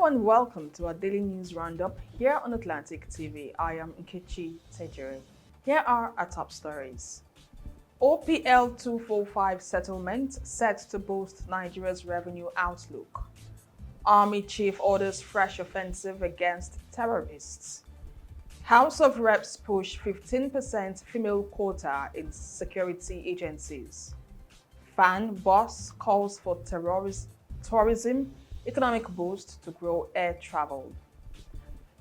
Hello and welcome to our daily news roundup here on Atlantic TV. I am Nkechi Tejere. Here are our top stories. OPL 245 settlement set to boost Nigeria's revenue outlook. Army chief orders fresh offensive against terrorists. House of Reps push 15% female quota in security agencies. Fan boss calls for tourism economic boost to grow air travel.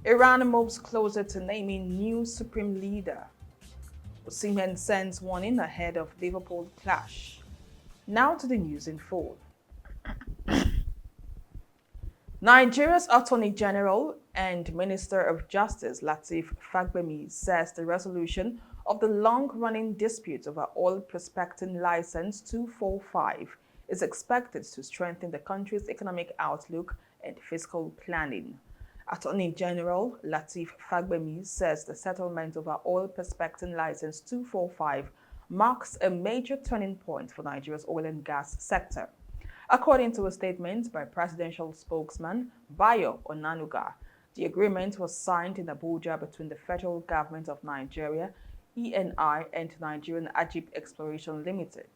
Iran moves closer to naming new supreme leader. Osimhen sends warning ahead of Liverpool clash. Now to the news in full. Nigeria's Attorney General and Minister of Justice Lateef Fagbemi says the resolution of the long-running dispute over oil prospecting license 245 is expected to strengthen the country's economic outlook and fiscal planning. Attorney General Lateef Fagbemi says the settlement over oil prospecting license 245 marks a major turning point for Nigeria's oil and gas sector. According to a statement by presidential spokesman Bayo Onanuga, the agreement was signed in Abuja between the federal government of Nigeria, ENI, and Nigerian Ajib Exploration Limited.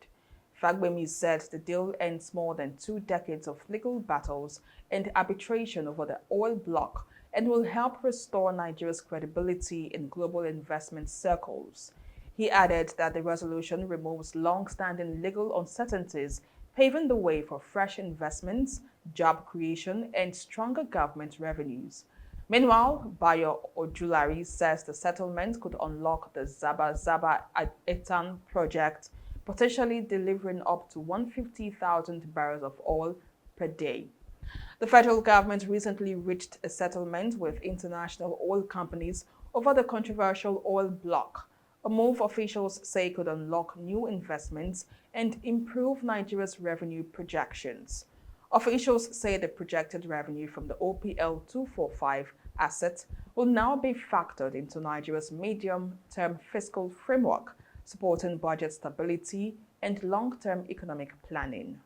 Fagbemi said the deal ends more than 2 decades of legal battles and arbitration over the oil block and will help restore Nigeria's credibility in global investment circles. He added that the resolution removes long-standing legal uncertainties, paving the way for fresh investments, job creation, and stronger government revenues. Meanwhile, Bayo Ojulari says the settlement could unlock the Zaba Zaba Etan project, potentially delivering up to 150,000 barrels of oil per day. The federal government recently reached a settlement with international oil companies over the controversial oil block, a move officials say could unlock new investments and improve Nigeria's revenue projections. Officials say the projected revenue from the OPL 245 asset will now be factored into Nigeria's medium-term fiscal framework, supporting budget stability and long-term economic planning.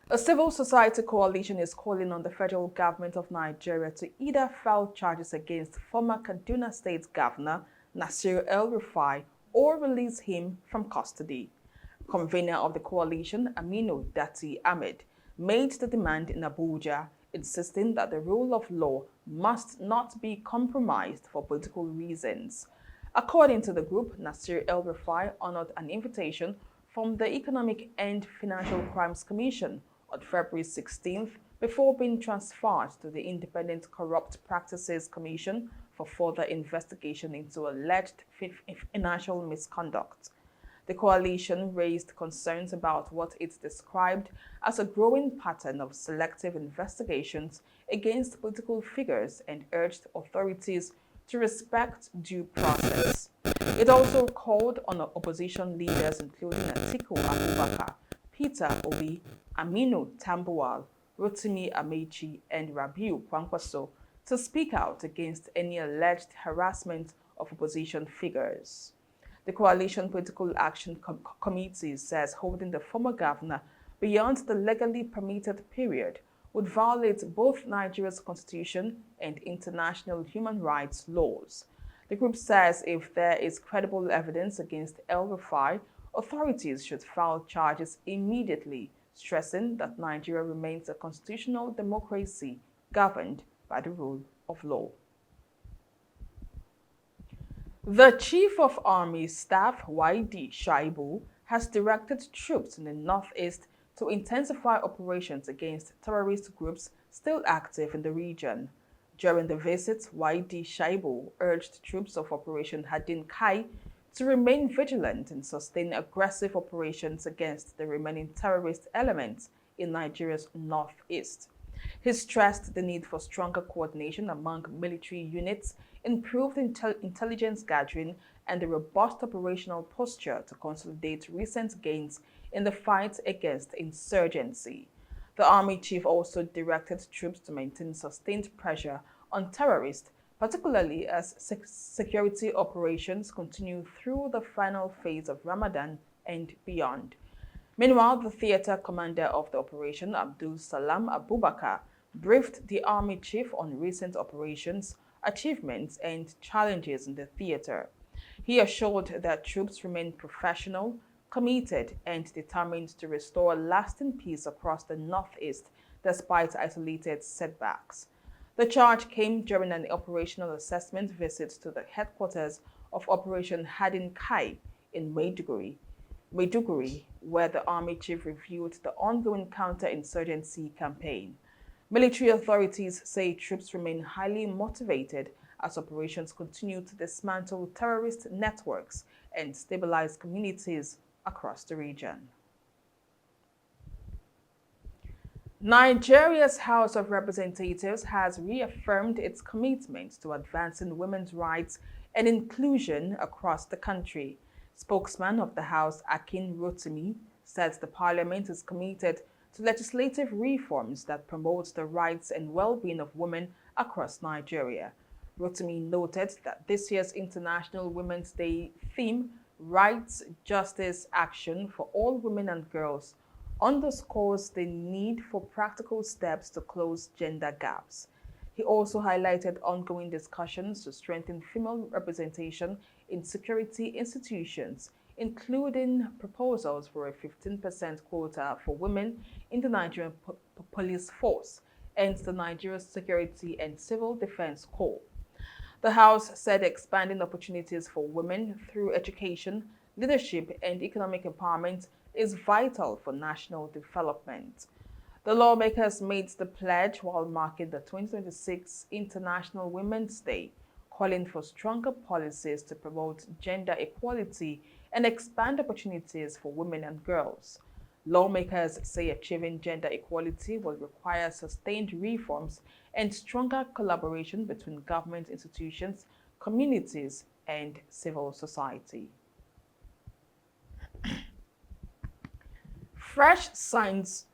A civil society coalition is calling on the federal government of Nigeria to either file charges against former Kaduna State Governor Nasir El-Rufai or release him from custody. Convener of the coalition, Aminu Dati Ahmed, made the demand in Abuja, insisting that the rule of law must not be compromised for political reasons. According to the group, Nasir El-Rufai honored an invitation from the Economic and Financial Crimes Commission on February 16th before being transferred to the Independent Corrupt Practices Commission for further investigation into alleged financial misconduct. The coalition raised concerns about what it described as a growing pattern of selective investigations against political figures and urged authorities to respect due process. It also called on opposition leaders including Atiku Abubakar, Peter Obi, Aminu Tambuwal, Rotimi Amechi, and Rabiu Kwankwaso to speak out against any alleged harassment of opposition figures. The Coalition Political Action Committee says holding the former governor beyond the legally permitted period would violate both Nigeria's constitution and international human rights laws. The group says if there is credible evidence against El-Rufai, authorities should file charges immediately, stressing that Nigeria remains a constitutional democracy governed by the rule of law. The Chief of Army Staff, YD Shaibu, has directed troops in the northeast to intensify operations against terrorist groups still active in the region. During the visit, YD Shaibu urged troops of Operation Hadin Kai to remain vigilant and sustain aggressive operations against the remaining terrorist elements in Nigeria's northeast. He stressed the need for stronger coordination among military units, improved intelligence gathering, and a robust operational posture to consolidate recent gains in the fight against insurgency. The army chief also directed troops to maintain sustained pressure on terrorists, particularly as security operations continue through the final phase of Ramadan and beyond. Meanwhile, the theater commander of the operation, Abdul Salam Abubakar, briefed the army chief on recent operations, achievements, and challenges in the theater. He assured that troops remain professional, committed, and determined to restore lasting peace across the Northeast despite isolated setbacks. The charge came during an operational assessment visit to the headquarters of Operation Hadin Kai in Maiduguri, where the army chief reviewed the ongoing counterinsurgency campaign. Military authorities say troops remain highly motivated as operations continue to dismantle terrorist networks and stabilize communities across the region. Nigeria's House of Representatives has reaffirmed its commitment to advancing women's rights and inclusion across the country. Spokesman of the House, Akin Rotimi, said the parliament is committed to legislative reforms that promote the rights and well-being of women across Nigeria. Rotimi noted that this year's International Women's Day theme, Rights, Justice, Action for All Women and Girls, underscores the need for practical steps to close gender gaps. He also highlighted ongoing discussions to strengthen female representation in security institutions, including proposals for a 15% quota for women in the Nigerian police force and the Nigeria Security and Civil Defense Corps. The House said expanding opportunities for women through education, leadership, and economic empowerment is vital for national development. The lawmakers made the pledge while marking the 2026 International Women's Day, calling for stronger policies to promote gender equality and expand opportunities for women and girls. Lawmakers say achieving gender equality will require sustained reforms and stronger collaboration between government institutions, communities, and civil society. Fresh signs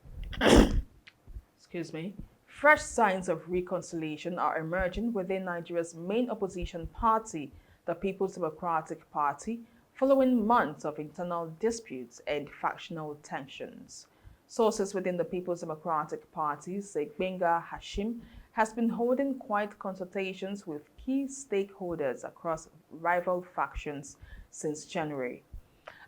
fresh signs of reconciliation are emerging within Nigeria's main opposition party, the People's Democratic Party, following months of internal disputes and factional tensions. Sources within the People's Democratic Party say Gbenga Hashim has been holding quiet consultations with key stakeholders across rival factions since January.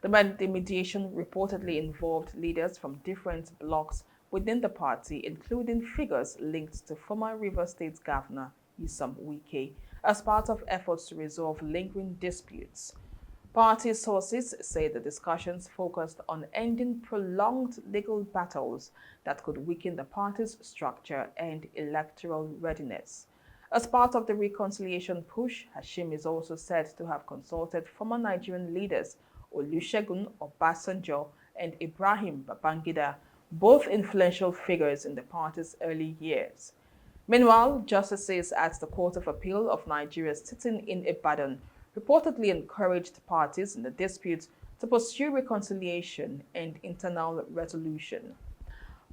The mediation reportedly involved leaders from different blocs within the party, including figures linked to former Rivers State Governor Nyesom Wike, as part of efforts to resolve lingering disputes. Party sources say the discussions focused on ending prolonged legal battles that could weaken the party's structure and electoral readiness. As part of the reconciliation push, Hashim is also said to have consulted former Nigerian leaders Olusegun Obasanjo and Ibrahim Babangida, both influential figures in the party's early years. Meanwhile, justices at the Court of Appeal of Nigeria sitting in Ibadan reportedly encouraged parties in the dispute to pursue reconciliation and internal resolution.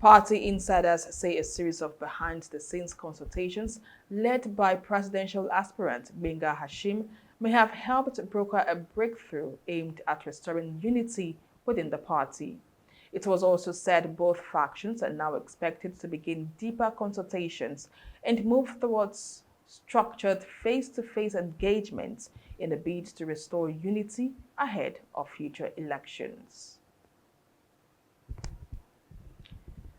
Party insiders say a series of behind-the-scenes consultations led by presidential aspirant Gbenga Hashim may have helped broker a breakthrough aimed at restoring unity within the party. It was also said both factions are now expected to begin deeper consultations and move towards structured face-to-face engagements in a bid to restore unity ahead of future elections.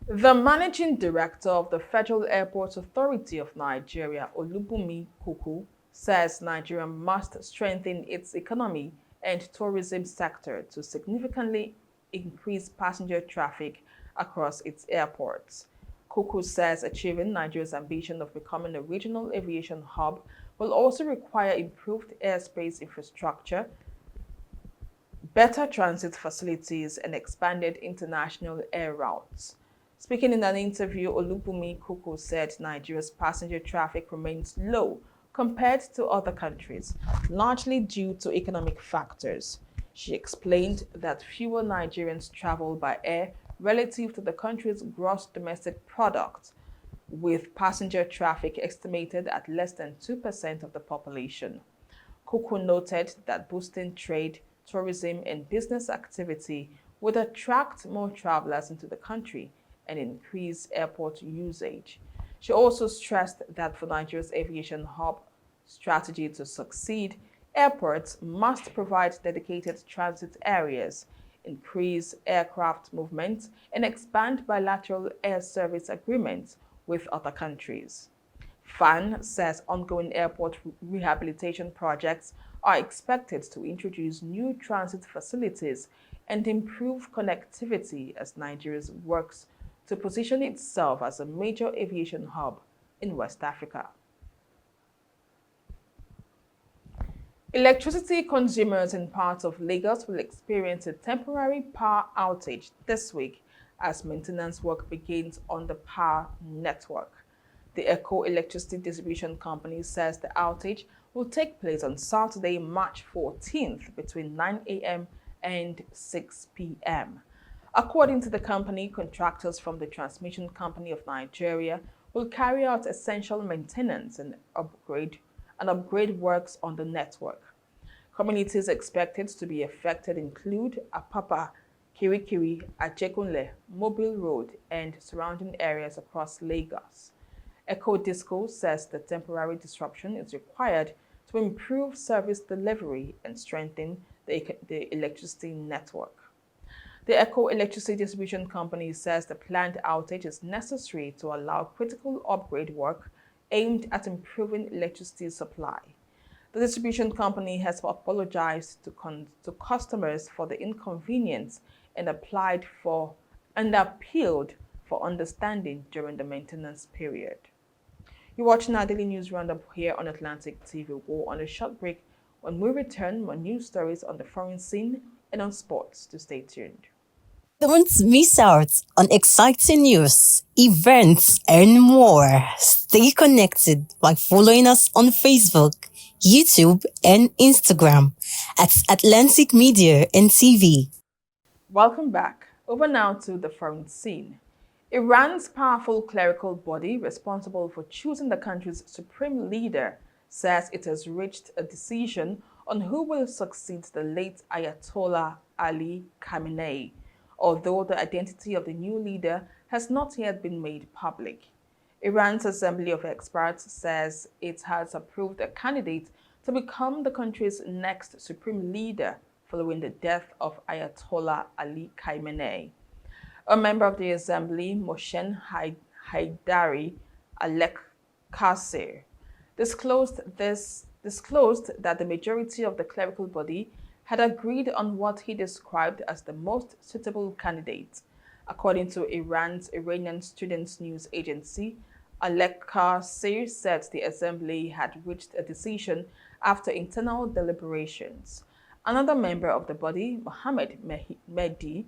The managing director of the Federal Airports Authority of Nigeria, Olubunmi Kuku, says Nigeria must strengthen its economy and tourism sector to significantly increase passenger traffic across its airports. Kuku says achieving Nigeria's ambition of becoming a regional aviation hub will also require improved airspace infrastructure, better transit facilities, and expanded international air routes. Speaking in an interview, Olubunmi Kuku said Nigeria's passenger traffic remains low compared to other countries, largely due to economic factors. She explained that fewer Nigerians travel by air relative to the country's gross domestic product, with passenger traffic estimated at less than 2% of the population. Kuku noted that boosting trade, tourism, and business activity would attract more travelers into the country and increase airport usage. She also stressed that for Nigeria's aviation hub strategy to succeed, airports must provide dedicated transit areas, increase aircraft movement, and expand bilateral air service agreements with other countries. FAN says ongoing airport rehabilitation projects are expected to introduce new transit facilities and improve connectivity as Nigeria works to position itself as a major aviation hub in West Africa. Electricity consumers in parts of Lagos will experience a temporary power outage this week as maintenance work begins on the power network. The Eco Electricity Distribution Company says the outage will take place on Saturday, March 14th between 9 a.m. and 6 p.m. According to the company, contractors from the Transmission Company of Nigeria will carry out essential maintenance and upgrade works on the network. Communities expected to be affected include Apapa, Kirikiri, Ajegunle, Mobile Road, and surrounding areas across Lagos. EcoDisco says the temporary disruption is required to improve service delivery and strengthen the electricity network. The Eco Electricity Distribution Company says the planned outage is necessary to allow critical upgrade work aimed at improving electricity supply. The distribution company has apologized to customers for the inconvenience and appealed for understanding during the maintenance period. You're watching our daily news roundup here on Atlantic TV. We'll go on a short break. When we return, more news stories on the foreign scene and on sports. To stay tuned. Don't miss out on exciting news, events, and more. Stay connected by following us on Facebook, YouTube, and Instagram at Atlantic Media and TV. Welcome back. Over now to the foreign scene. Iran's powerful clerical body responsible for choosing the country's supreme leader says it has reached a decision on who will succeed the late Ayatollah Ali Khamenei, although the identity of the new leader has not yet been made public. Iran's Assembly of Experts says it has approved a candidate to become the country's next supreme leader following the death of Ayatollah Ali Khamenei. A member of the assembly, Mohsen Haidari Alek Kasir, disclosed that the majority of the clerical body had agreed on what he described as the most suitable candidate. According to Iran's Iranian Students News Agency, Alek Kasir said the assembly had reached a decision after internal deliberations. Another member of the body, Mohammed Mehdi,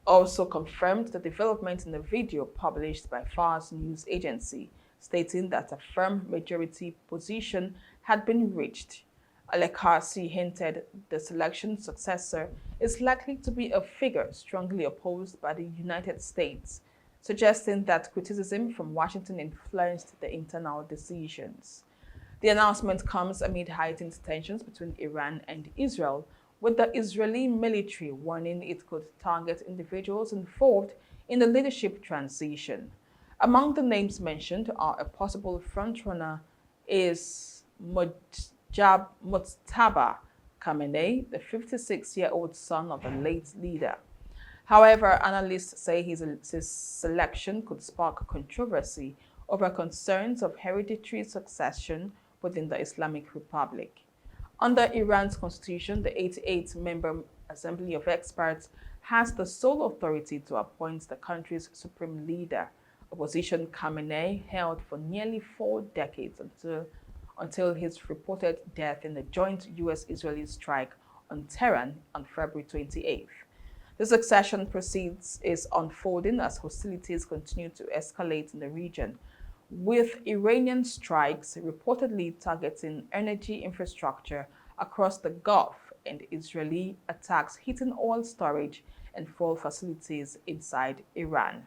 also confirmed the development in a video published by Fars news agency, stating that a firm majority position had been reached. Al-Qarsi hinted the selection successor is likely to be a figure strongly opposed by the United States, suggesting that criticism from Washington influenced the internal decisions. The announcement comes amid heightened tensions between Iran and Israel, with the Israeli military warning it could target individuals involved in the leadership transition. Among the names mentioned are a possible frontrunner is Mujtaba Khamenei, the 56-year-old son of the late leader. However, analysts say his selection could spark controversy over concerns of hereditary succession within the Islamic Republic. Under Iran's constitution, the 88-member Assembly of Experts has the sole authority to appoint the country's supreme leader. Opposition Khamenei held for nearly 4 decades until his reported death in the joint US-Israeli strike on Tehran on February 28th. The succession proceeds is unfolding as hostilities continue to escalate in the region, with Iranian strikes reportedly targeting energy infrastructure across the Gulf and Israeli attacks hitting oil storage and fuel facilities inside Iran.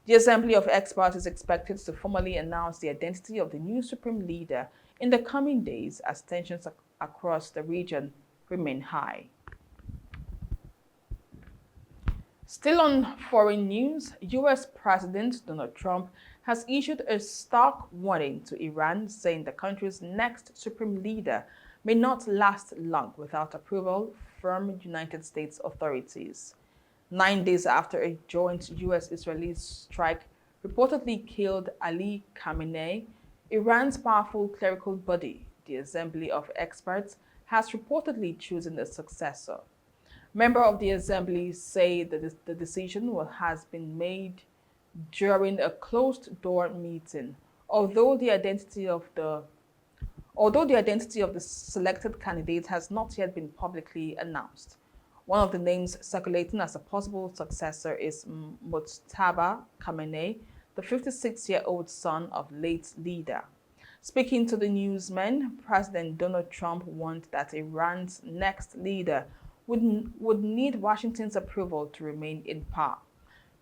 The Assembly of Experts is expected to formally announce the identity of the new supreme leader in the coming days as tensions across the region remain high. Still on foreign news, US President Donald Trump has issued a stark warning to Iran, saying the country's next supreme leader may not last long without approval from United States authorities. 9 days after a joint US-Israeli strike reportedly killed Ali Khamenei, Iran's powerful clerical body, the Assembly of Experts, has reportedly chosen a successor. Members of the assembly say that the decision has been made during a closed-door meeting, although the identity of the selected candidate has not yet been publicly announced. One of the names circulating as a possible successor is Mojtaba Khamenei, the 56-year-old son of late leader. Speaking to the newsmen, President Donald Trump warned that Iran's next leader would need Washington's approval to remain in power.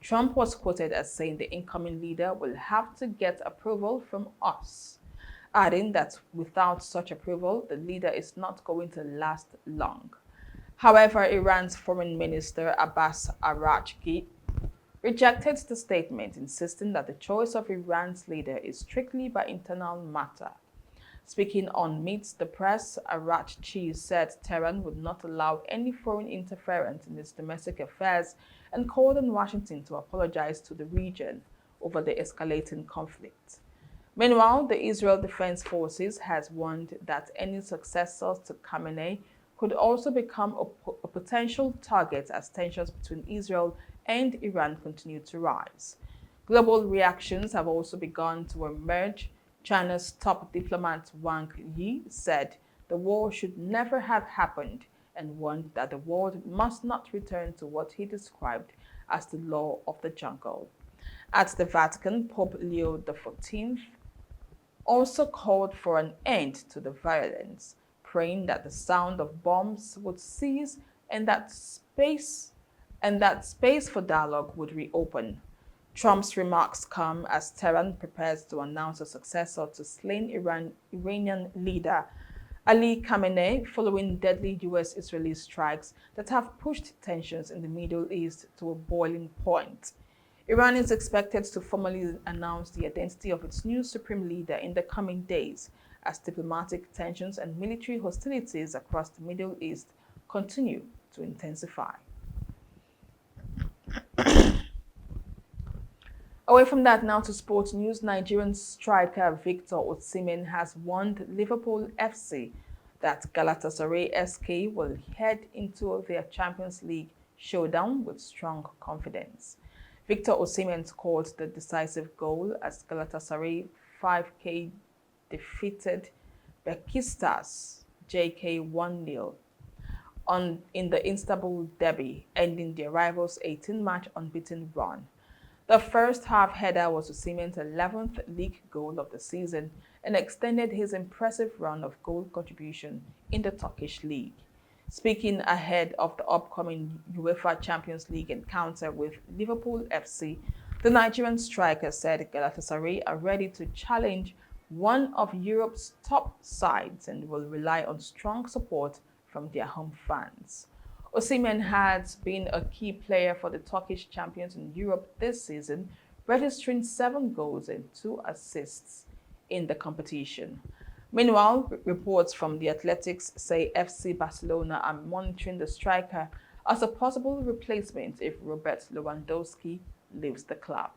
Trump was quoted as saying the incoming leader will have to get approval from us, adding that without such approval, the leader is not going to last long. However, Iran's Foreign Minister Abbas Araghchi rejected the statement, insisting that the choice of Iran's leader is strictly by internal matter. Speaking on Meet the Press, Araghchi said Tehran would not allow any foreign interference in its domestic affairs and called on Washington to apologize to the region over the escalating conflict. Meanwhile, the Israel Defense Forces has warned that any successors to Khamenei could also become a potential target as tensions between Israel and Iran continue to rise. Global reactions have also begun to emerge. China's top diplomat Wang Yi said the war should never have happened and warned that the world must not return to what he described as the law of the jungle. At the Vatican, Pope Leo XIV also called for an end to the violence, praying that the sound of bombs would cease and that space for dialogue would reopen. Trump's remarks come as Tehran prepares to announce a successor to slain Iranian leader Ali Khamenei following deadly US-Israeli strikes that have pushed tensions in the Middle East to a boiling point. Iran is expected to formally announce the identity of its new supreme leader in the coming days as diplomatic tensions and military hostilities across the Middle East continue to intensify. Away from that, now to sports news. Nigerian striker Victor Osimhen has warned Liverpool FC that Galatasaray SK will head into their Champions League showdown with strong confidence. Victor Osimhen scored the decisive goal as Galatasaray 5K defeated Besiktas JK 1-0 in the Istanbul derby, ending their rivals' 18-match unbeaten run. The first half header was Osimhen's 11th league goal of the season and extended his impressive run of goal contribution in the Turkish league. Speaking ahead of the upcoming UEFA Champions League encounter with Liverpool FC, the Nigerian striker said Galatasaray are ready to challenge one of Europe's top sides and will rely on strong support from their home fans. Osimhen has been a key player for the Turkish champions in Europe this season, registering 7 goals and 2 assists in the competition. Meanwhile, reports from The Athletics say FC Barcelona are monitoring the striker as a possible replacement if Robert Lewandowski leaves the club.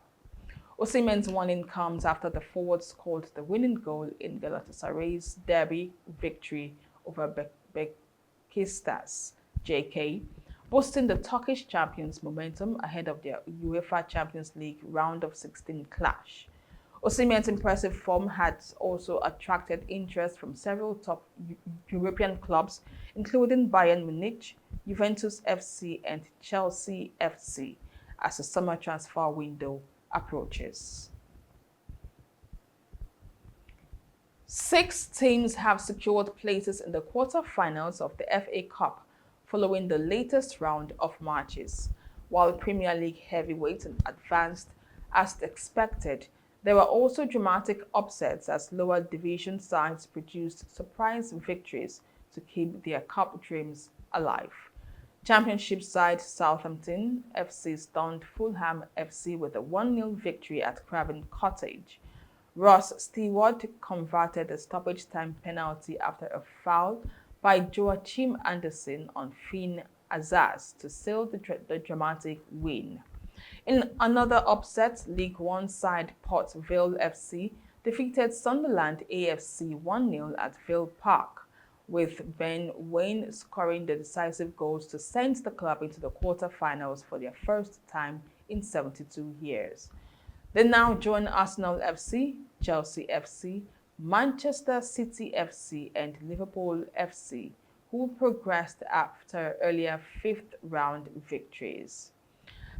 Osimhen's warning comes after the forward scored the winning goal in Galatasaray's derby victory over Besiktas JK, boosting the Turkish champions' momentum ahead of their UEFA Champions League round of 16 clash. Osimhen's impressive form had also attracted interest from several top European clubs, including Bayern Munich, Juventus FC, and Chelsea FC, as the summer transfer window approaches. 6 teams have secured places in the quarter-finals of the FA Cup following the latest round of matches. While Premier League heavyweights advanced as expected, there were also dramatic upsets as lower division sides produced surprise victories to keep their cup dreams alive. Championship side Southampton FC stunned Fulham FC with a 1-0 victory at Craven Cottage. Ross Stewart converted a stoppage time penalty after a foul by Joachim Andersen on Finn Azaz to seal the dramatic win. In another upset, League One side Port Vale FC defeated Sunderland AFC 1-0 at Vale Park, with Ben Waine scoring the decisive goals to send the club into the quarter-finals for their first time in 72 years. They now join Arsenal FC, Chelsea FC, Manchester City FC, and Liverpool FC, who progressed after earlier fifth-round victories.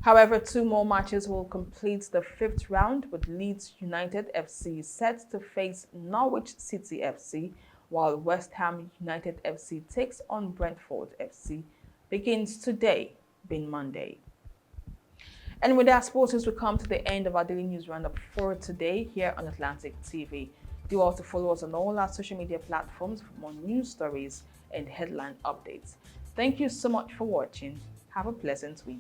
However, two more matches will complete the fifth round, with Leeds United FC set to face Norwich City FC, while West Ham United FC takes on Brentford FC, begins today, being Monday. And with that, sports, we come to the end of our daily news roundup for today here on Atlantic TV. Do also follow us on all our social media platforms for more news stories and headline updates. Thank you so much for watching. Have a pleasant week.